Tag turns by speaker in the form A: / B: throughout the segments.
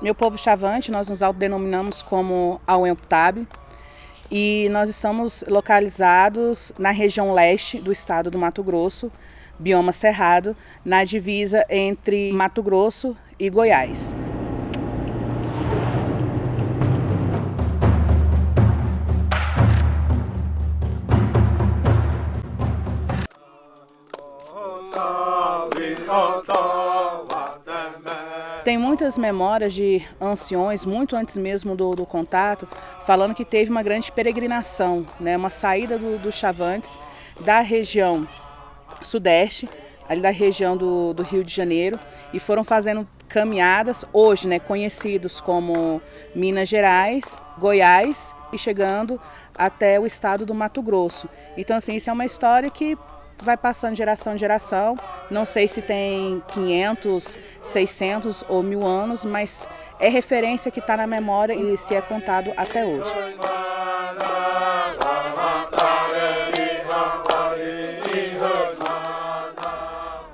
A: Meu povo Chavante, nós nos autodenominamos como Auemptabi e nós estamos localizados na região leste do estado do Mato Grosso, bioma Cerrado, na divisa entre Mato Grosso e Goiás. Tem muitas memórias de anciões, muito antes mesmo do contato, falando que teve uma grande peregrinação, né, uma saída dos Chavantes da região sudeste, ali da região do Rio de Janeiro, e foram fazendo caminhadas, hoje, né, conhecidos como Minas Gerais, Goiás e chegando até o estado do Mato Grosso. Então, assim, isso é uma história que vai passando de geração em geração, não sei se tem 500, 600 ou 1000 anos, mas é referência que está na memória e se é contado até hoje.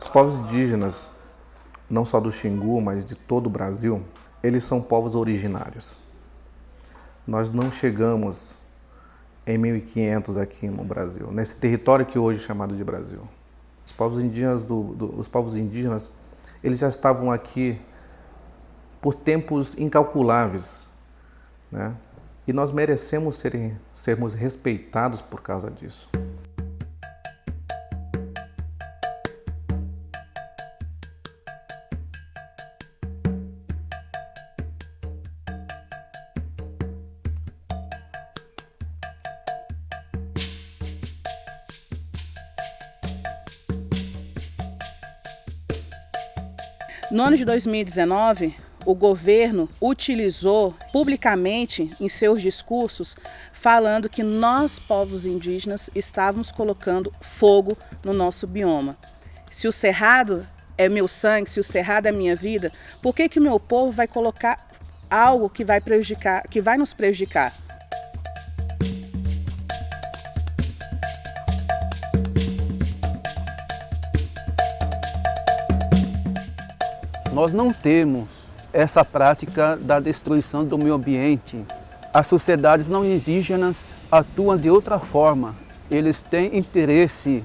B: Os povos indígenas, não só do Xingu, mas de todo o Brasil, eles são povos originários. Nós não chegamos em 1500 aqui no Brasil, nesse território que hoje é chamado de Brasil. Os povos indígenas, eles já estavam aqui por tempos incalculáveis, né? E nós merecemos sermos respeitados por causa disso.
A: No ano de 2019, o governo utilizou publicamente em seus discursos falando que nós, povos indígenas, estávamos colocando fogo no nosso bioma. Se o cerrado é meu sangue, se o cerrado é minha vida, por que o meu povo vai colocar algo que vai prejudicar, que vai nos prejudicar?
C: Nós não temos essa prática da destruição do meio ambiente. As sociedades não indígenas atuam de outra forma. Eles têm interesse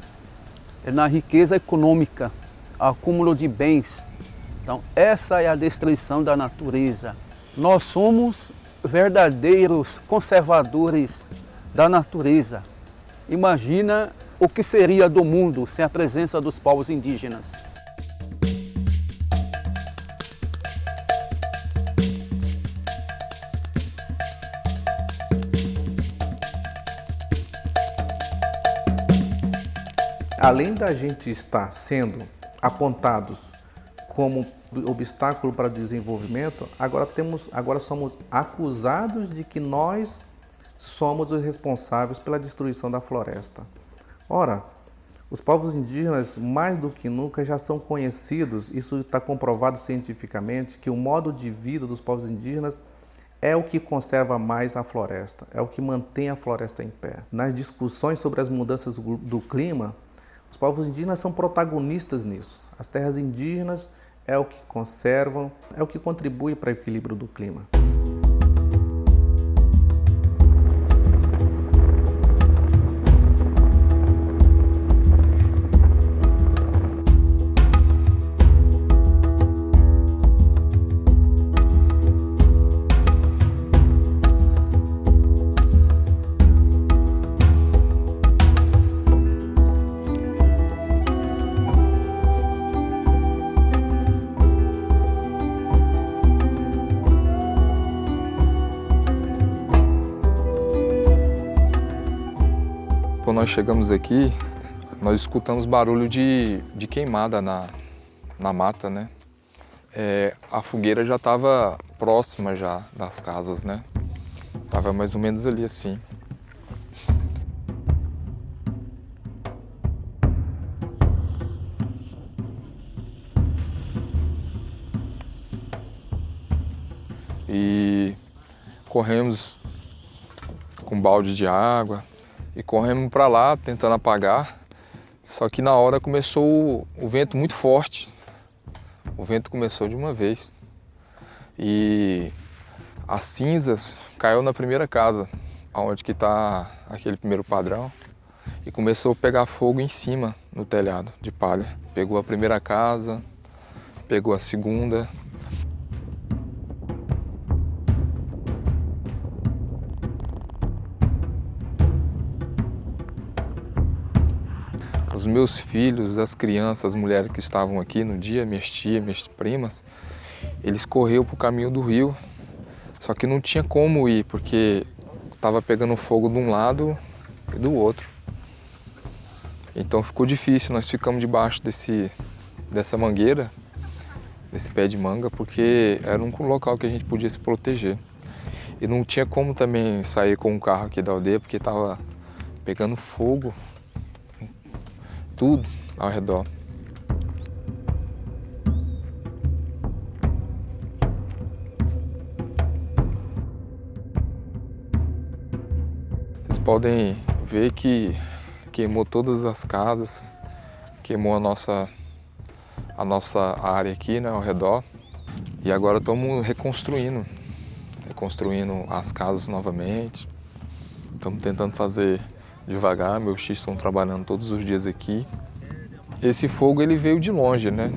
C: na riqueza econômica, acúmulo de bens. Então, essa é a destruição da natureza. Nós somos verdadeiros conservadores da natureza. Imagina o que seria do mundo sem a presença dos povos indígenas.
B: Além da gente estar sendo apontados como obstáculo para o desenvolvimento, agora somos acusados de que nós somos os responsáveis pela destruição da floresta. Ora, os povos indígenas, mais do que nunca, já são conhecidos, isso está comprovado cientificamente, que o modo de vida dos povos indígenas é o que conserva mais a floresta, é o que mantém a floresta em pé. Nas discussões sobre as mudanças do clima, os povos indígenas são protagonistas nisso. As terras indígenas é o que conservam, é o que contribui para o equilíbrio do clima.
D: Quando nós chegamos aqui, nós escutamos barulho de queimada na mata, né? A fogueira já estava próxima já das casas, né? Estava mais ou menos ali assim. E corremos com balde de água e corremos para lá tentando apagar, Só que na hora começou o vento muito forte. O vento começou de uma vez. E as cinzas caiu na primeira casa, onde que está aquele primeiro padrão. E começou a pegar fogo em cima no telhado de palha. Pegou a primeira casa, pegou a segunda. Os meus filhos, as crianças, as mulheres que estavam aqui no dia, minhas tias, minhas primas, eles correram para o caminho do rio. Só que não tinha como ir, porque estava pegando fogo de um lado e do outro. Então ficou difícil, nós ficamos debaixo dessa mangueira, desse pé de manga, porque era um local que a gente podia se proteger. E não tinha como também sair com um carro aqui da aldeia, porque estava pegando fogo, tudo ao redor. Vocês podem ver que queimou todas as casas, queimou a nossa área aqui, né, ao redor. E agora estamos reconstruindo as casas novamente. Estamos tentando fazer devagar, meus tios estão trabalhando todos os dias aqui. Esse fogo ele veio de longe, né?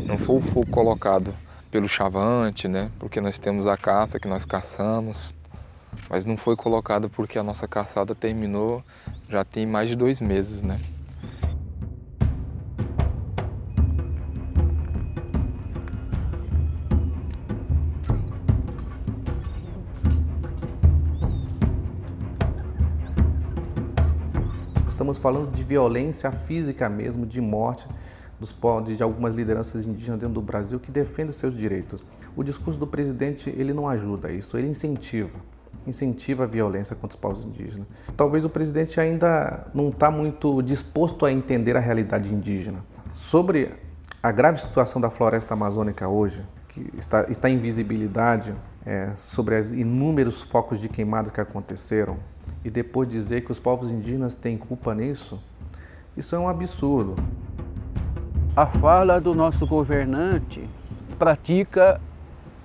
D: Não foi o fogo colocado pelo chavante, né? Porque nós temos a caça que nós caçamos, mas não foi colocado porque a nossa caçada terminou já tem mais de 2 meses, né?
B: Estamos falando de violência física mesmo, de morte de algumas lideranças indígenas dentro do Brasil que defendem seus direitos. O discurso do presidente, ele não ajuda isso, ele incentiva a violência contra os povos indígenas. Talvez o presidente ainda não está muito disposto a entender a realidade indígena. Sobre a grave situação da floresta amazônica hoje, que está em visibilidade, sobre os inúmeros focos de queimadas que aconteceram, e depois dizer que os povos indígenas têm culpa nisso, isso é um absurdo.
C: A fala do nosso governante pratica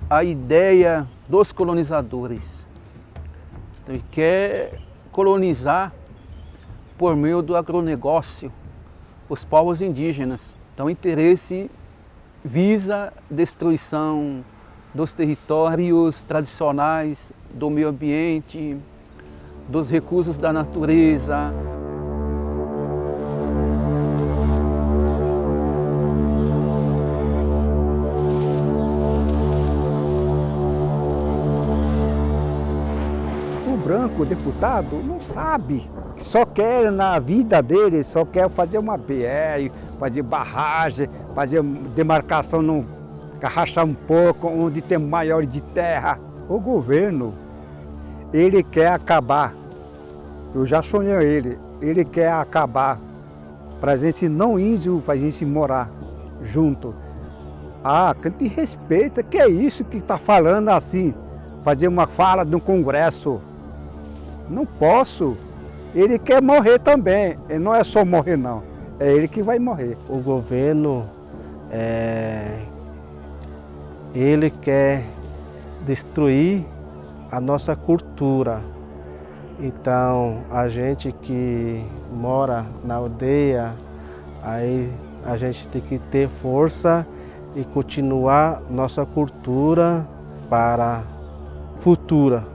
C: a ideia dos colonizadores. Então, ele quer colonizar por meio do agronegócio os povos indígenas. Então, o interesse visa destruição dos territórios tradicionais, do meio ambiente, dos recursos da natureza.
E: O branco, o deputado, não sabe. Só quer na vida dele, só quer fazer uma BR, fazer barragem, fazer demarcação, rachar um pouco, onde tem maior de terra. O governo, ele quer acabar, eu já sonhei ele quer acabar, para a gente não índio, para a gente morar junto. Ah, que me respeita, que é isso que está falando assim, fazer uma fala no Congresso. Não posso, ele quer morrer também, e não é só morrer não, é ele que vai morrer.
F: O governo, ele quer destruir a nossa cultura. Então, a gente que mora na aldeia, aí a gente tem que ter força e continuar nossa cultura para futura.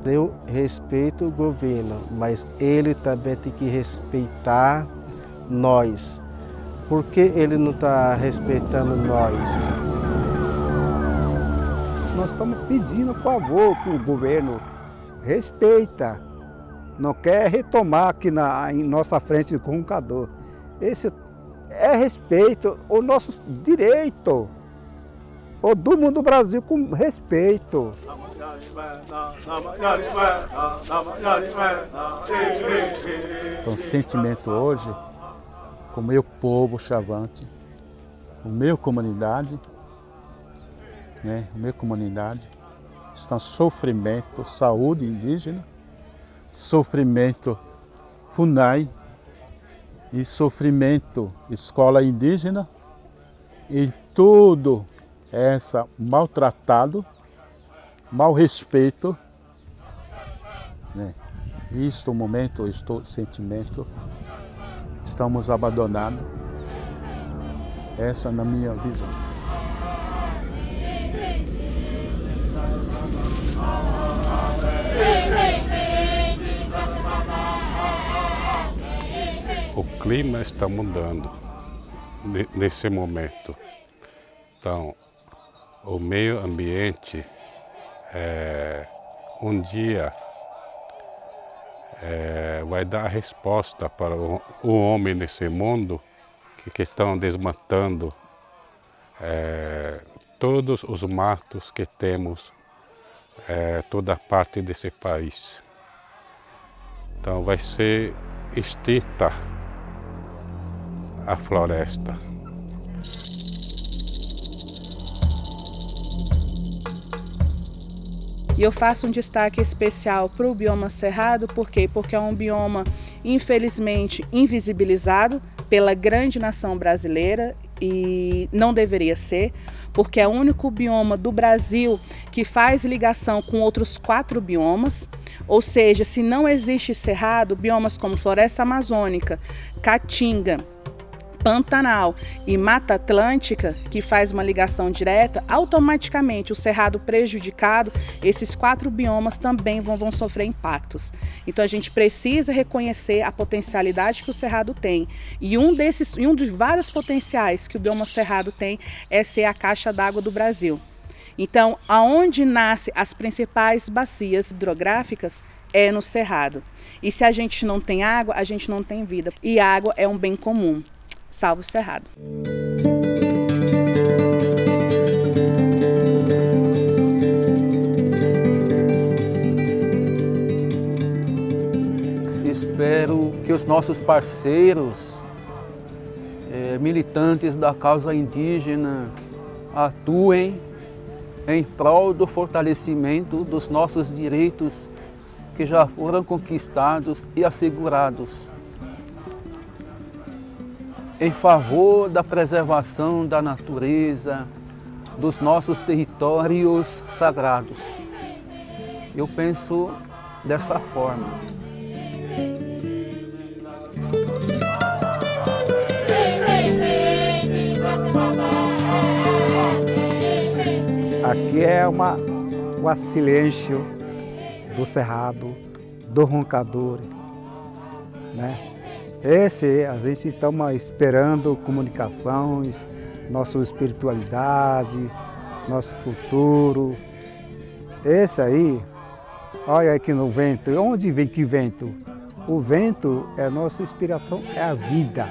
F: Eu respeito o governo, mas ele também tem que respeitar nós. Por que ele não está respeitando nós?
E: Nós estamos pedindo favor para o governo, respeita, não quer retomar aqui em nossa frente do comunicador. Esse é respeito, o nosso direito, o do mundo do Brasil com respeito.
G: Então, o sentimento hoje, com o meu povo chavante, a minha comunidade, está em sofrimento, saúde indígena, sofrimento FUNAI, e sofrimento, escola indígena, e tudo essa maltratado, mau respeito, né? Isto momento, este sentimento, estamos abandonados. Essa é na minha visão.
H: O clima está mudando nesse momento. Então, o meio ambiente, um dia, vai dar a resposta para o homem nesse mundo que estão desmatando todos os matos que temos, toda parte desse país. Então vai ser extinta a floresta.
A: E eu faço um destaque especial para o bioma cerrado, por quê? Porque é um bioma, infelizmente, invisibilizado pela grande nação brasileira e não deveria ser, porque é o único bioma do Brasil que faz ligação com outros 4 biomas, ou seja, se não existe cerrado, biomas como Floresta Amazônica, Caatinga, Pantanal e Mata Atlântica, que faz uma ligação direta, automaticamente o cerrado prejudicado, esses 4 biomas também vão sofrer impactos. Então a gente precisa reconhecer a potencialidade que o cerrado tem. E um dos vários potenciais que o bioma cerrado tem é ser a caixa d'água do Brasil. Então, aonde nascem as principais bacias hidrográficas é no cerrado. E se a gente não tem água, a gente não tem vida. E água é um bem comum. Salve o cerrado.
C: Espero que os nossos parceiros, militantes da causa indígena, atuem em prol do fortalecimento dos nossos direitos que já foram conquistados e assegurados, em favor da preservação da natureza, dos nossos territórios sagrados. Eu penso dessa forma.
E: Aqui é o silêncio do cerrado, do roncador, né? A gente está esperando comunicações, nossa espiritualidade, nosso futuro. Esse aí, olha aqui no vento, onde vem que vento? O vento é a nossa inspiração, é a vida.